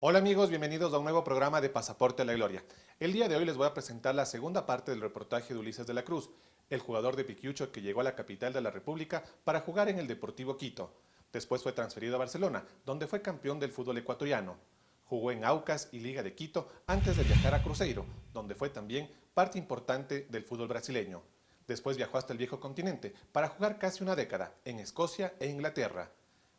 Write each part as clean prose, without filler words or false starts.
Hola amigos, bienvenidos a un nuevo programa de Pasaporte a la Gloria. El día de hoy les voy a presentar la segunda parte del reportaje de Ulises de la Cruz, el jugador de Pichiucho que llegó a la capital de la República para jugar en el Deportivo Quito. Después fue transferido a Barcelona, donde fue campeón del fútbol ecuatoriano. Jugó en Aucas y Liga de Quito antes de viajar a Cruzeiro, donde fue también parte importante del fútbol brasileño. Después viajó hasta el viejo continente para jugar casi una década en Escocia e Inglaterra.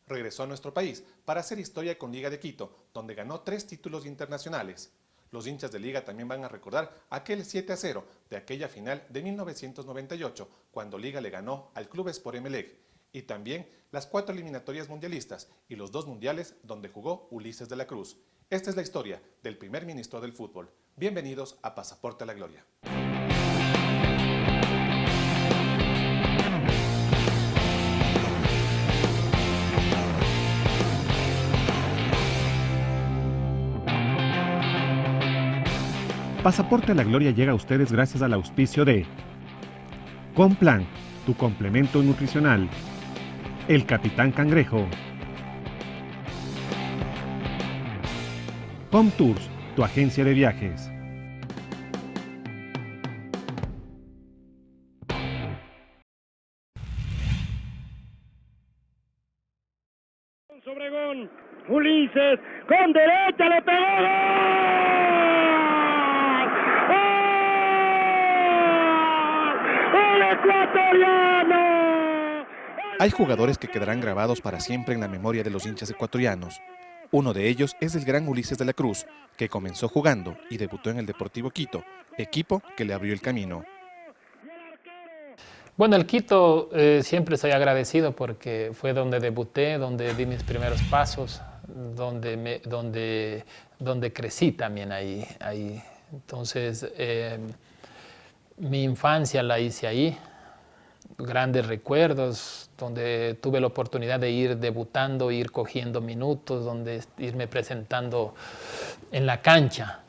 Regresó a nuestro país para hacer historia con Liga de Quito, donde ganó 3 títulos internacionales. Los hinchas de Liga también van a recordar aquel 7-0 de aquella final de 1998, cuando Liga le ganó al Club Sport Emelec, y también las 4 eliminatorias mundialistas y los 2 mundiales donde jugó Ulises de la Cruz. Esta es la historia del primer ministro del fútbol. Bienvenidos a Pasaporte a la Gloria. Pasaporte a la Gloria llega a ustedes gracias al auspicio de Complan, tu complemento nutricional, El Capitán Cangrejo, Home Tours, tu agencia de viajes. Obregón, Ulises, con derecha le pegó. ¡Gol! ¡El ecuatoriano! Hay jugadores que quedarán grabados para siempre en la memoria de los hinchas ecuatorianos. Uno de ellos es el gran Ulises de la Cruz, que comenzó jugando y debutó en el Deportivo Quito, equipo que le abrió el camino. Bueno, el Quito siempre soy agradecido porque fue donde debuté, donde di mis primeros pasos, donde crecí también ahí. Entonces, mi infancia la hice ahí, grandes recuerdos, donde tuve la oportunidad de ir debutando, ir cogiendo minutos, donde irme presentando en la cancha.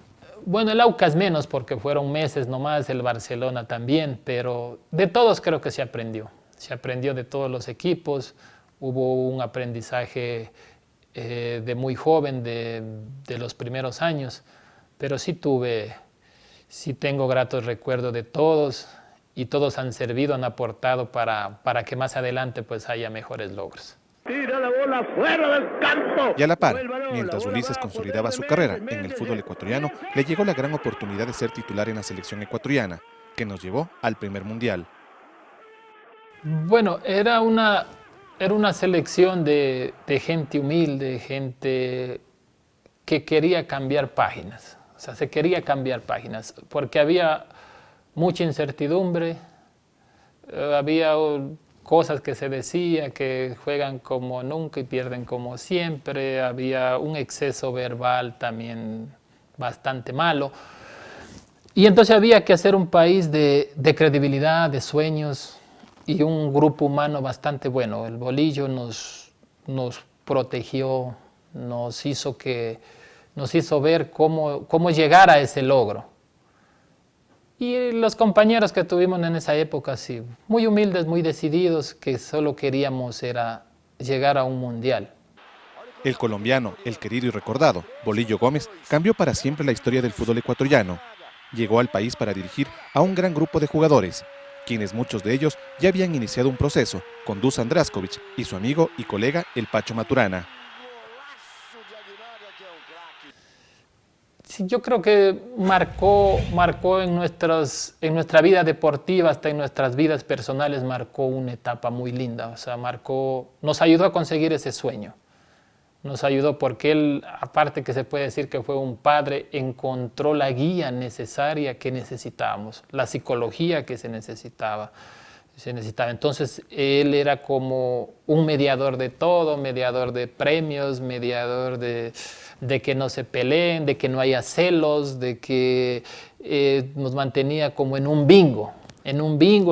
Bueno, el Aucas menos porque fueron meses nomás, el Barcelona también, pero de todos creo que se aprendió de todos los equipos, hubo un aprendizaje de muy joven, de los primeros años, pero sí tengo gratos recuerdos de todos y todos han servido, han aportado para que más adelante pues haya mejores logros. Tira la bola fuera del campo. Y a la par, mientras Ulises consolidaba su carrera en el fútbol ecuatoriano, le llegó la gran oportunidad de ser titular en la selección ecuatoriana, que nos llevó al primer mundial. Bueno, era una selección de gente humilde, gente que quería cambiar páginas. O sea, se quería cambiar páginas, porque había mucha incertidumbre, había cosas que se decía, que juegan como nunca y pierden como siempre, había un exceso verbal también bastante malo. Y entonces había que hacer un país de credibilidad, de sueños y un grupo humano bastante bueno. El Bolillo nos protegió, nos hizo ver cómo llegar a ese logro. Y los compañeros que tuvimos en esa época, sí, muy humildes, muy decididos, que solo queríamos era llegar a un mundial. El colombiano, el querido y recordado, Bolillo Gómez, cambió para siempre la historia del fútbol ecuatoriano. Llegó al país para dirigir a un gran grupo de jugadores, quienes muchos de ellos ya habían iniciado un proceso con Dusan Draskovic y su amigo y colega el Pacho Maturana. Sí, yo creo que marcó en nuestra vida deportiva, hasta en nuestras vidas personales, marcó una etapa muy linda. O sea, nos ayudó a conseguir ese sueño. Nos ayudó porque él, aparte que se puede decir que fue un padre, encontró la guía necesaria que necesitábamos, la psicología que se necesitaba. Entonces, él era como un mediador de todo, mediador de premios, mediador de que no se peleen, de que no haya celos, de que nos mantenía como en un bingo,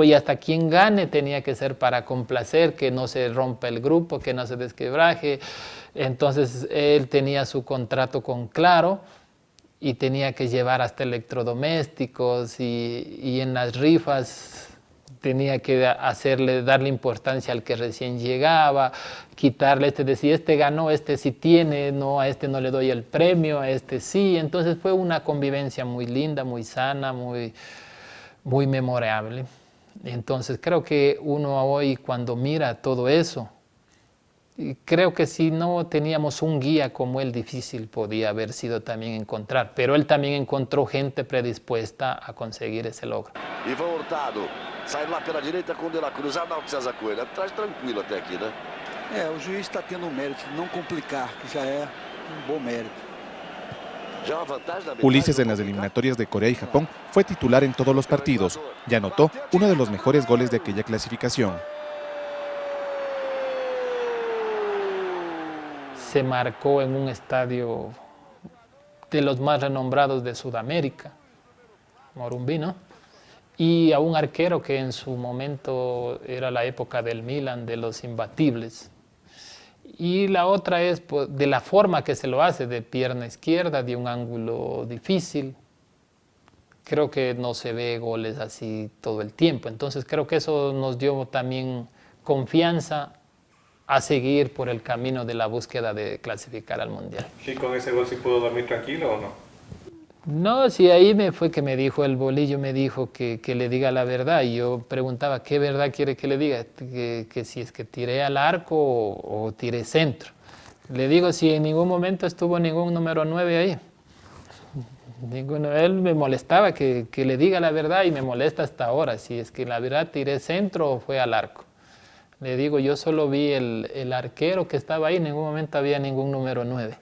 y hasta quien gane tenía que ser para complacer, que no se rompa el grupo, que no se desquebraje. Entonces él tenía su contrato con Claro y tenía que llevar hasta electrodomésticos y en las rifas tenía que darle importancia al que recién llegaba, quitarle de si este ganó, este sí tiene, no, a este no le doy el premio, a este sí. Entonces fue una convivencia muy linda, muy sana, muy memorable. Entonces creo que uno hoy cuando mira todo eso, creo que si no teníamos un guía como él, difícil podía haber sido también encontrar. Pero él también encontró gente predispuesta a conseguir ese logro. Ivan Hurtado sai lá pela direita com De La Cruz. Arnaldo César Coelho atrás, tranquilo até aqui, né? O juiz está tendo mérito de não complicar, que já é bom mérito. Ulises en las eliminatorias de Corea y Japón fue titular en todos los partidos y anotó uno de los mejores goles de aquella clasificación. Se marcó en un estadio de los más renombrados de Sudamérica, Morumbi, ¿no? Y a un arquero que en su momento era la época del Milan, de los imbatibles. Y la otra es de la forma que se lo hace, de pierna izquierda, de un ángulo difícil. Creo que no se ve goles así todo el tiempo. Entonces creo que eso nos dio también confianza a seguir por el camino de la búsqueda de clasificar al Mundial. ¿Y con ese gol sí pudo dormir tranquilo o no? No, sí, ahí fue que me dijo el bolillo, me dijo que le diga la verdad. Y yo preguntaba, ¿qué verdad quiere que le diga? Que si es que tiré al arco o tiré centro. Le digo, si en ningún momento estuvo ningún número 9 ahí. Él me molestaba que le diga la verdad y me molesta hasta ahora. Si es que la verdad tiré centro o fue al arco. Le digo, yo solo vi el arquero que estaba ahí, en ningún momento había ningún número 9.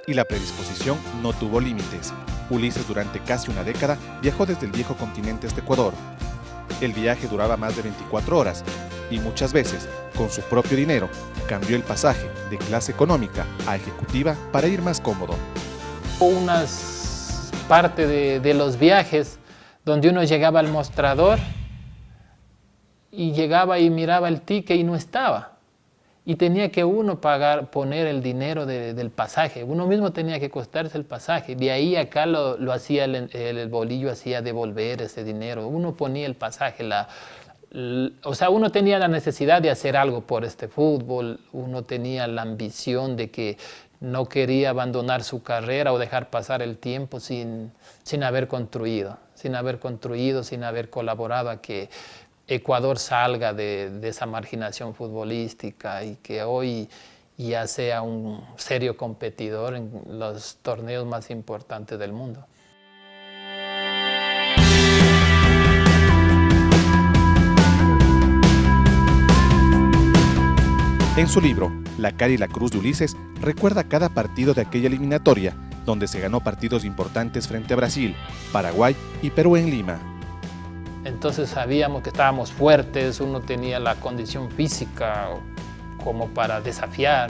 Y la predisposición no tuvo límites. Ulises durante casi una década viajó desde el viejo continente hasta Ecuador. El viaje duraba más de 24 horas y muchas veces, con su propio dinero, cambió el pasaje de clase económica a ejecutiva para ir más cómodo. Unas partes de los viajes donde uno llegaba al mostrador y llegaba y miraba el ticket y no estaba. Y tenía que uno poner el dinero del pasaje. Uno mismo tenía que costarse el pasaje. De ahí acá lo hacía el bolillo, hacía devolver ese dinero. Uno ponía el pasaje. O sea, uno tenía la necesidad de hacer algo por este fútbol. Uno tenía la ambición de que no quería abandonar su carrera o dejar pasar el tiempo sin haber construido, sin haber colaborado a que Ecuador salga de esa marginación futbolística y que hoy ya sea un serio competidor en los torneos más importantes del mundo. En su libro, La cara y la cruz de Ulises, recuerda cada partido de aquella eliminatoria, donde se ganó partidos importantes frente a Brasil, Paraguay y Perú en Lima. Entonces sabíamos que estábamos fuertes, uno tenía la condición física como para desafiar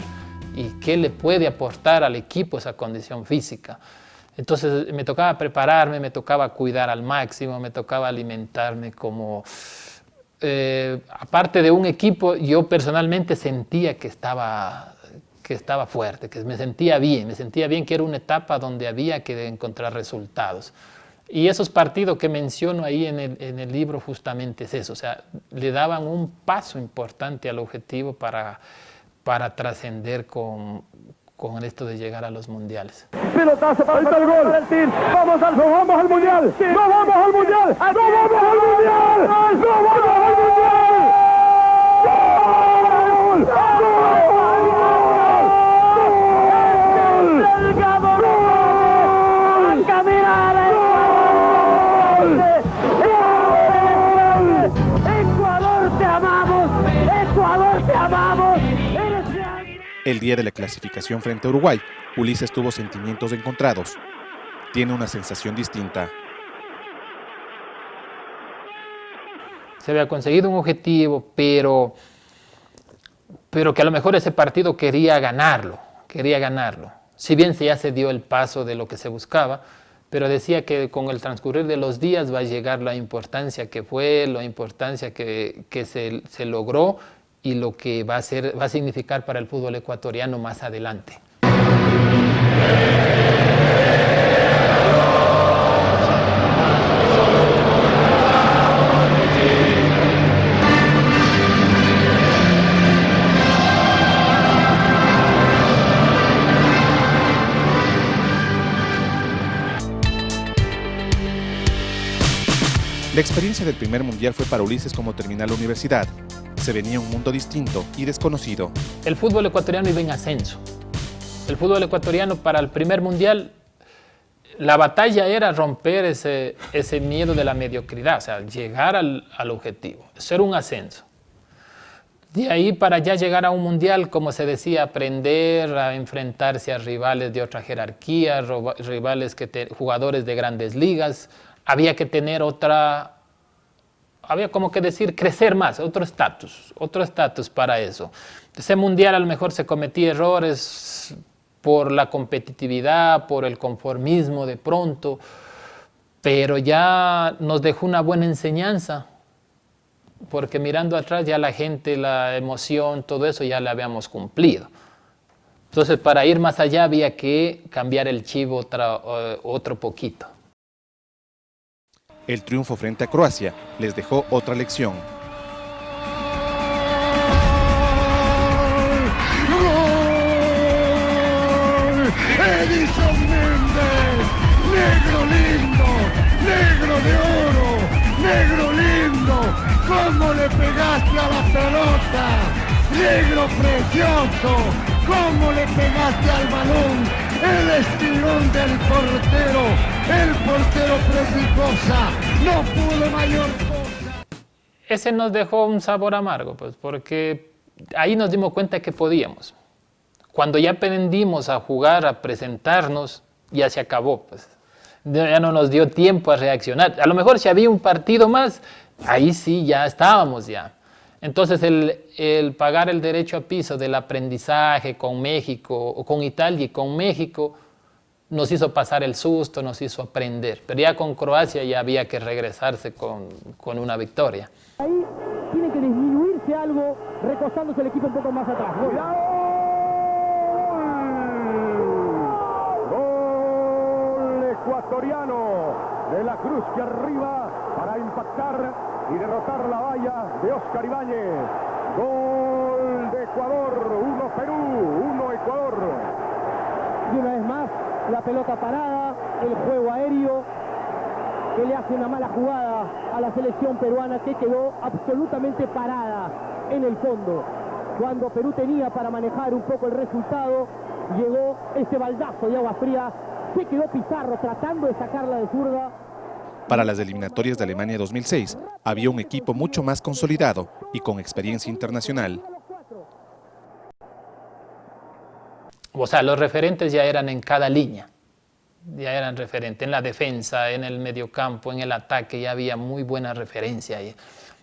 y qué le puede aportar al equipo esa condición física. Entonces me tocaba prepararme, me tocaba cuidar al máximo, me tocaba alimentarme como... aparte de un equipo, yo personalmente sentía que estaba fuerte, que me sentía bien que era una etapa donde había que encontrar resultados. Y esos partidos que menciono ahí en el libro justamente es eso, o sea, le daban un paso importante al objetivo para trascender con esto de llegar a los mundiales. Pelotazo para el gol. Vamos al mundial. Sí. No vamos al mundial. No vamos al mundial. No vamos al mundial. ¡Gol! ¡Gol! ¡Caminar! ¡Ecuador, te amamos! ¡Ecuador, te amamos! El día de la clasificación frente a Uruguay, Ulises tuvo sentimientos encontrados. Tiene una sensación distinta. Se había conseguido un objetivo, pero que a lo mejor ese partido quería ganarlo. Si bien ya se dio el paso de lo que se buscaba, pero decía que con el transcurrir de los días va a llegar la importancia que fue, la importancia que se logró y lo que va a significar para el fútbol ecuatoriano más adelante. La experiencia del primer mundial fue para Ulises como terminar la universidad. Se venía un mundo distinto y desconocido. El fútbol ecuatoriano iba en ascenso. El fútbol ecuatoriano para el primer mundial, la batalla era romper ese miedo de la mediocridad, o sea, llegar al objetivo, ser un ascenso. De ahí para ya llegar a un mundial, como se decía, aprender a enfrentarse a rivales de otra jerarquía, rivales jugadores de grandes ligas, había que tener había como que decir, crecer más, otro estatus para eso. Ese mundial a lo mejor se cometía errores por la competitividad, por el conformismo de pronto, pero ya nos dejó una buena enseñanza, porque mirando atrás ya la gente, la emoción, todo eso ya lo habíamos cumplido. Entonces para ir más allá había que cambiar el chivo otro poquito. El triunfo frente a Croacia les dejó otra lección. Edison Méndez, negro lindo, negro de oro, negro lindo, cómo le pegaste a la pelota, negro precioso, cómo le pegaste al balón, el estirón del portero, el portero Presicosa, no pudo mayor cosa. Ese nos dejó un sabor amargo, pues, porque ahí nos dimos cuenta que podíamos. Cuando ya aprendimos a jugar, a presentarnos, ya se acabó, pues. Ya no nos dio tiempo a reaccionar. A lo mejor si había un partido más, ahí sí ya estábamos ya. Entonces el pagar el derecho a piso del aprendizaje con México, o con Italia y con México, nos hizo pasar el susto, nos hizo aprender. Pero ya con Croacia ya había que regresarse con una victoria. Ahí tiene que disminuirse algo, recostándose el equipo un poco más atrás. Ecuatoriano de la Cruz que arriba para impactar y derrotar la valla de Oscar Ibáñez. Gol de Ecuador, 1 Perú, 1 Ecuador. Y una vez más, la pelota parada, el juego aéreo, que le hace una mala jugada a la selección peruana, que quedó absolutamente parada en el fondo. Cuando Perú tenía para manejar un poco el resultado, llegó ese baldazo de agua fría. Se quedó Pizarro tratando de sacarla de zurda. Para las eliminatorias de Alemania 2006, había un equipo mucho más consolidado y con experiencia internacional. O sea, los referentes ya eran en cada línea. Ya eran referentes en la defensa, en el mediocampo, en el ataque, ya había muy buena referencia ahí.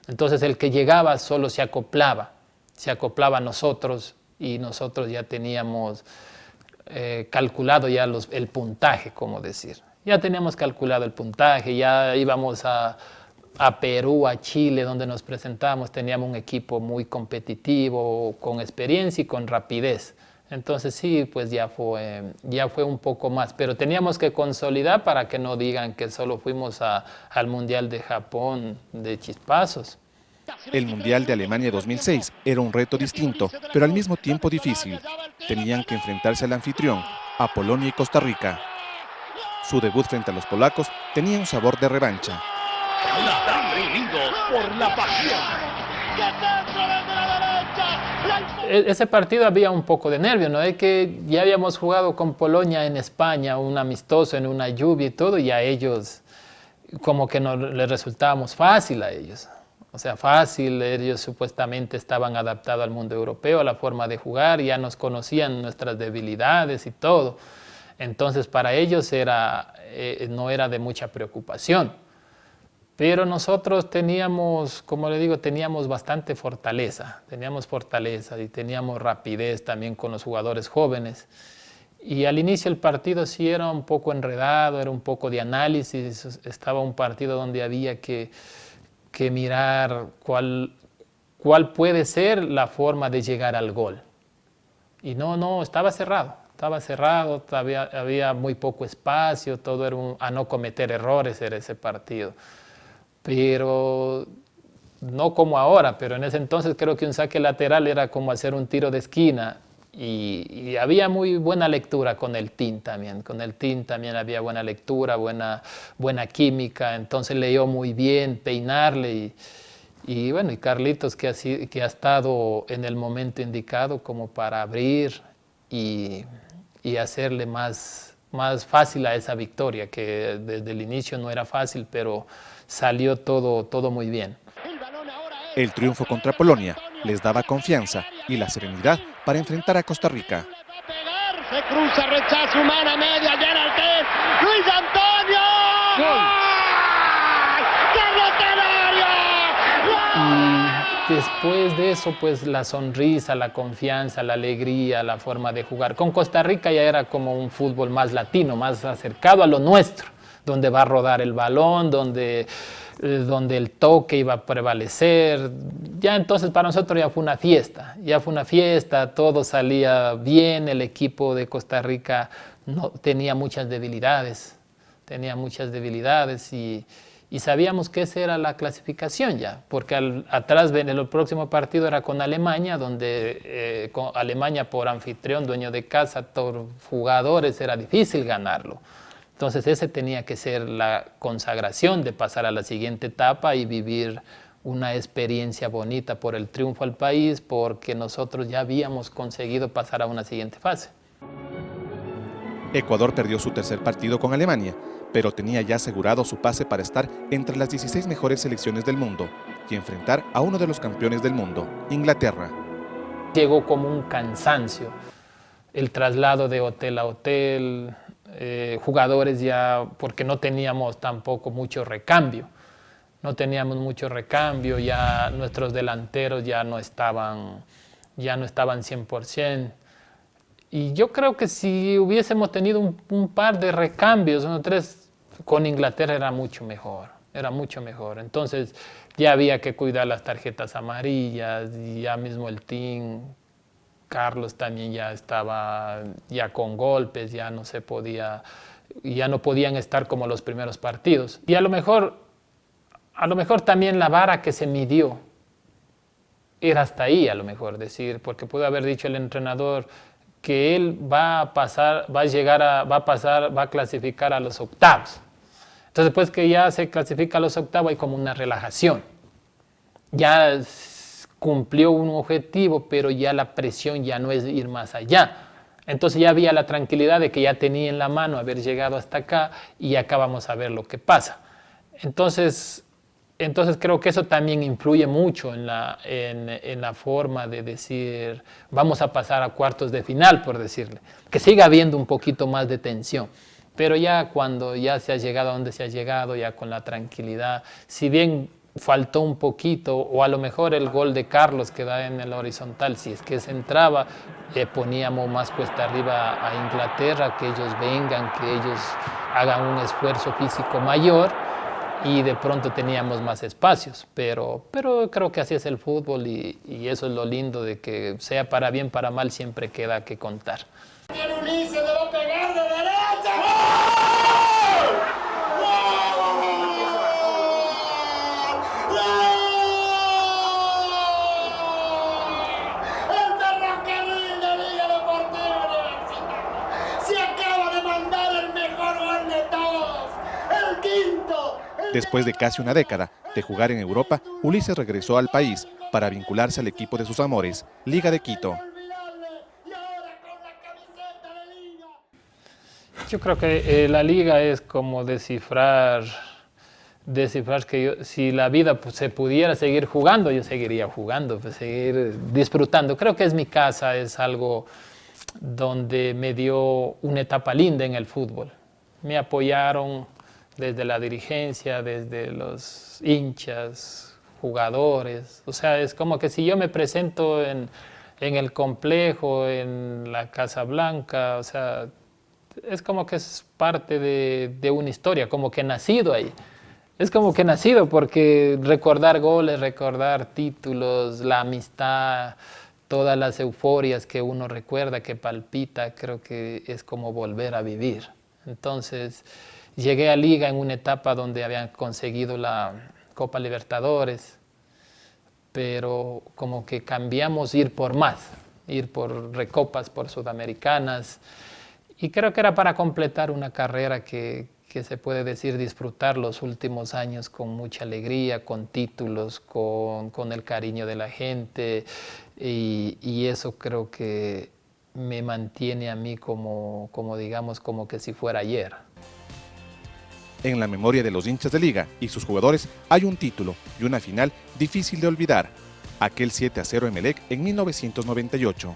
Entonces el que llegaba solo se acoplaba a nosotros y nosotros ya teníamos calculado ya el puntaje, como decir. Ya teníamos calculado el puntaje, ya íbamos a Perú, a Chile, donde nos presentábamos, teníamos un equipo muy competitivo, con experiencia y con rapidez. Entonces sí, pues ya fue un poco más, pero teníamos que consolidar para que no digan que solo fuimos al Mundial de Japón de chispazos. El Mundial de Alemania 2006 era un reto distinto, pero al mismo tiempo difícil. Tenían que enfrentarse al anfitrión, a Polonia y Costa Rica. Su debut frente a los polacos tenía un sabor de revancha. Ese partido había un poco de nervio, ¿no? Es que ya habíamos jugado con Polonia en España, un amistoso en una lluvia y todo, y a ellos como que no les resultábamos fácil a ellos. O sea, fácil, ellos supuestamente estaban adaptados al mundo europeo, a la forma de jugar, ya nos conocían nuestras debilidades y todo. Entonces para ellos no era de mucha preocupación. Pero nosotros teníamos, como le digo, teníamos bastante fortaleza. Teníamos fortaleza y teníamos rapidez también con los jugadores jóvenes. Y al inicio el partido sí era un poco enredado, era un poco de análisis. Estaba un partido donde había que mirar cuál puede ser la forma de llegar al gol. Y no, estaba cerrado, había muy poco espacio, todo era a no cometer errores era ese partido. Pero no como ahora, pero en ese entonces creo que un saque lateral era como hacer un tiro de esquina. y había muy buena lectura con el Team también. Con el Team también había buena lectura, buena química. Entonces leyó muy bien, peinarle. Y bueno, y Carlitos que ha estado en el momento indicado como para abrir y hacerle más fácil a esa victoria, que desde el inicio no era fácil, pero salió todo muy bien. El triunfo contra Polonia les daba confianza y la serenidad para enfrentar a Costa Rica. Se cruza, rechazo, humana, media, llena el test. ¡Luis Antonio! ¡Carlos Tenorio! Y después de eso, pues la sonrisa, la confianza, la alegría, la forma de jugar. Con Costa Rica ya era como un fútbol más latino, más acercado a lo nuestro, donde va a rodar el balón, donde el toque iba a prevalecer. Ya entonces para nosotros ya fue una fiesta, todo salía bien. El equipo de Costa Rica tenía muchas debilidades y sabíamos que esa era la clasificación ya, porque atrás el próximo partido era con Alemania, donde con Alemania por anfitrión, dueño de casa, por jugadores, era difícil ganarlo. Entonces ese tenía que ser la consagración de pasar a la siguiente etapa y vivir una experiencia bonita por el triunfo al país, porque nosotros ya habíamos conseguido pasar a una siguiente fase. Ecuador perdió su tercer partido con Alemania, pero tenía ya asegurado su pase para estar entre las 16 mejores selecciones del mundo y enfrentar a uno de los campeones del mundo, Inglaterra. Llegó como un cansancio, el traslado de hotel a hotel, jugadores ya, porque no teníamos tampoco mucho recambio. Ya nuestros delanteros ya no estaban 100%. Y yo creo que si hubiésemos tenido un par de recambios, 1 o 3, con Inglaterra era mucho mejor. Entonces ya había que cuidar las tarjetas amarillas, y ya mismo el team, Carlos también ya estaba ya con golpes, ya no podían estar como los primeros partidos. Y a lo mejor también la vara que se midió era hasta ahí, a lo mejor decir, porque pudo haber dicho el entrenador que él va a clasificar a los octavos. Entonces, después que ya se clasifica a los octavos, hay como una relajación. Ya cumplió un objetivo, pero ya la presión ya no es ir más allá. Entonces ya había la tranquilidad de que ya tenía en la mano haber llegado hasta acá y acá vamos a ver lo que pasa. Entonces creo que eso también influye mucho en la forma de decir, vamos a pasar a cuartos de final, por decirle. Que siga habiendo un poquito más de tensión. Pero ya cuando ya se ha llegado a donde se ha llegado, ya con la tranquilidad, si bien faltó un poquito, o a lo mejor el gol de Carlos que da en el horizontal, si es que se entraba, poníamos más cuesta arriba a Inglaterra, que ellos vengan, que ellos hagan un esfuerzo físico mayor, y de pronto teníamos más espacios, pero creo que así es el fútbol y eso es lo lindo de que sea para bien, para mal, siempre queda que contar. Ulises le va a pegar de derecha. El ferrocarril de Liga Deportiva Universitaria se acaba de mandar el mejor gol de todos, el quinto. Después de casi una década de jugar en Europa, Ulises regresó al país para vincularse al equipo de sus amores, Liga de Quito. Yo creo que la liga es como descifrar que si la vida se pudiera seguir jugando, yo seguiría jugando, seguir disfrutando. Creo que es mi casa, es algo donde me dio una etapa linda en el fútbol. Me apoyaron desde la dirigencia, desde los hinchas, jugadores. O sea, es como que si yo me presento en el complejo, en la Casa Blanca, o sea, es como que es parte de una historia, como que he nacido ahí. Es como que he nacido porque recordar goles, recordar títulos, la amistad, todas las euforias que uno recuerda, que palpita, creo que es como volver a vivir. Entonces, llegué a Liga en una etapa donde habían conseguido la Copa Libertadores, pero como que cambiamos ir por más. ir por recopas, por sudamericanas. Y creo que era para completar una carrera que se puede decir disfrutar los últimos años con mucha alegría, con títulos, con el cariño de la gente. Y eso creo que me mantiene a mí como digamos, como que si fuera ayer. En la memoria de los hinchas de Liga y sus jugadores hay un título y una final difícil de olvidar, aquel 7-0 Emelec en 1998.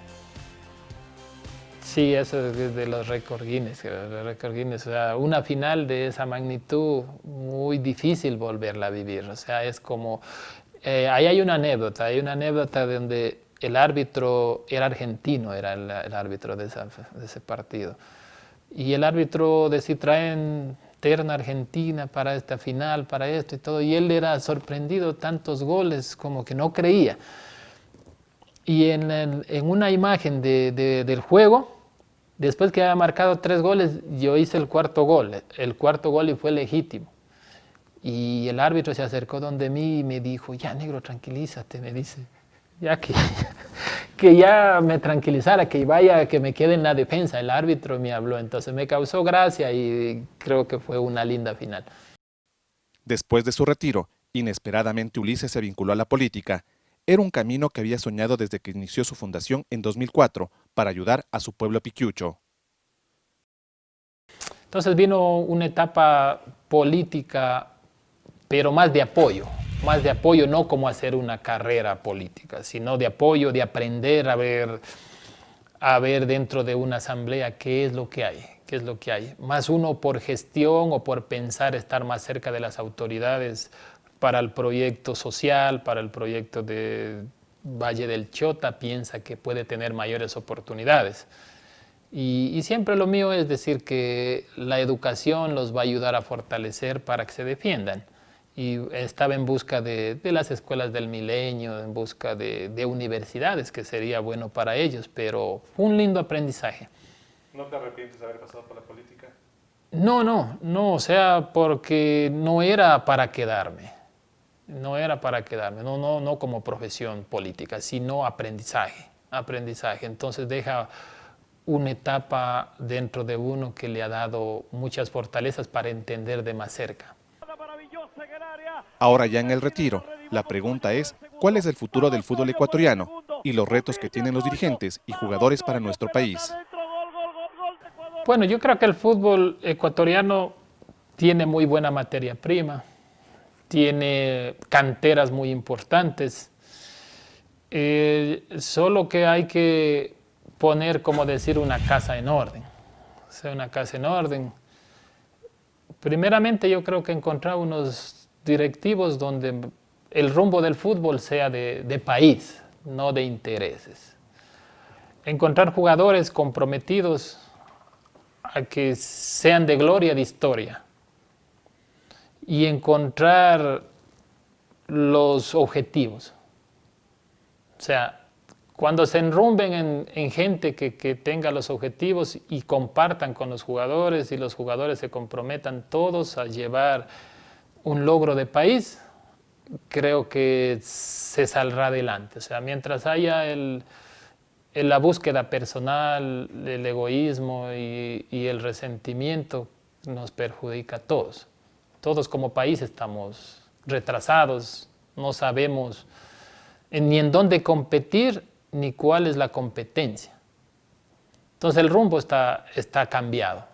Sí, eso es de los récord Guinness. O sea, una final de esa magnitud, muy difícil volverla a vivir. O sea, es como... ahí hay una anécdota donde el árbitro era argentino, era el árbitro de ese partido. Y el árbitro decía, traen terna argentina para esta final, para esto y todo. Y él era sorprendido, tantos goles, como que no creía. Y en una imagen del juego, después que había marcado 3 goles, yo hice el cuarto gol y fue legítimo. Y el árbitro se acercó donde mí y me dijo, ya negro, tranquilízate, me dice, ya que ya me tranquilizara, que vaya, que me quede en la defensa. El árbitro me habló, entonces me causó gracia y creo que fue una linda final. Después de su retiro, inesperadamente Ulises se vinculó a la política. Era un camino que había soñado desde que inició su fundación en 2004 para ayudar a su pueblo piquiucho. Entonces vino una etapa política, pero más de apoyo, no como hacer una carrera política, sino de apoyo, de aprender a ver dentro de una asamblea qué es lo que hay. Más uno por gestión o por pensar estar más cerca de las autoridades para el proyecto social, para el proyecto de Valle del Chota, piensa que puede tener mayores oportunidades. Y siempre lo mío es decir que la educación los va a ayudar a fortalecer para que se defiendan. Y estaba en busca de las escuelas del milenio, en busca de universidades, que sería bueno para ellos, pero fue un lindo aprendizaje. ¿No te arrepientes de haber pasado por la política? No, o sea, porque no era para quedarme. No como profesión política, sino aprendizaje. Entonces deja una etapa dentro de uno que le ha dado muchas fortalezas para entender de más cerca. Ahora ya en el retiro, la pregunta es, ¿cuál es el futuro del fútbol ecuatoriano y los retos que tienen los dirigentes y jugadores para nuestro país? Bueno, yo creo que el fútbol ecuatoriano tiene muy buena materia prima, tiene canteras muy importantes, solo que hay que poner, como decir, una casa en orden. O sea, una casa en orden. Primeramente yo creo que encontrar unos directivos donde el rumbo del fútbol sea de país, no de intereses. Encontrar jugadores comprometidos a que sean de gloria, de historia. Y encontrar los objetivos. O sea, cuando se enrumben en gente que tenga los objetivos y compartan con los jugadores y los jugadores se comprometan todos a llevar un logro de país, creo que se saldrá adelante. O sea, mientras haya la búsqueda personal, el egoísmo y el resentimiento, nos perjudica a todos. Todos como país estamos retrasados, no sabemos ni en dónde competir ni cuál es la competencia. Entonces el rumbo está cambiado,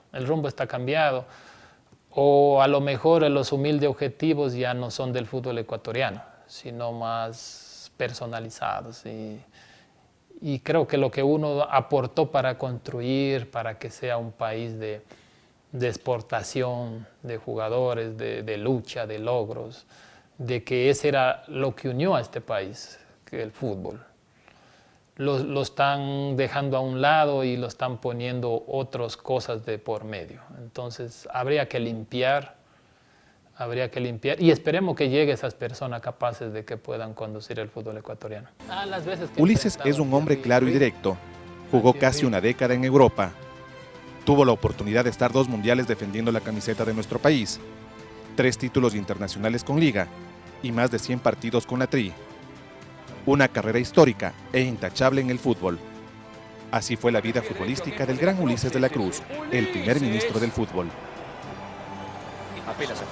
o a lo mejor los humildes objetivos ya no son del fútbol ecuatoriano, sino más personalizados. Y creo que lo que uno aportó para construir, para que sea un país de exportación de jugadores, de lucha, de logros, de que ese era lo que unió a este país, que el fútbol. Lo están dejando a un lado y lo están poniendo otras cosas de por medio. Entonces habría que limpiar y esperemos que lleguen esas personas capaces de que puedan conducir el fútbol ecuatoriano. Ulises es un hombre claro y directo. Jugó casi una década en Europa. Tuvo la oportunidad de estar 2 mundiales defendiendo la camiseta de nuestro país, 3 títulos internacionales con Liga y más de 100 partidos con la Tri. Una carrera histórica e intachable en el fútbol, Así fue la vida futbolística del gran Ulises de la Cruz, el primer ministro del fútbol. Apenas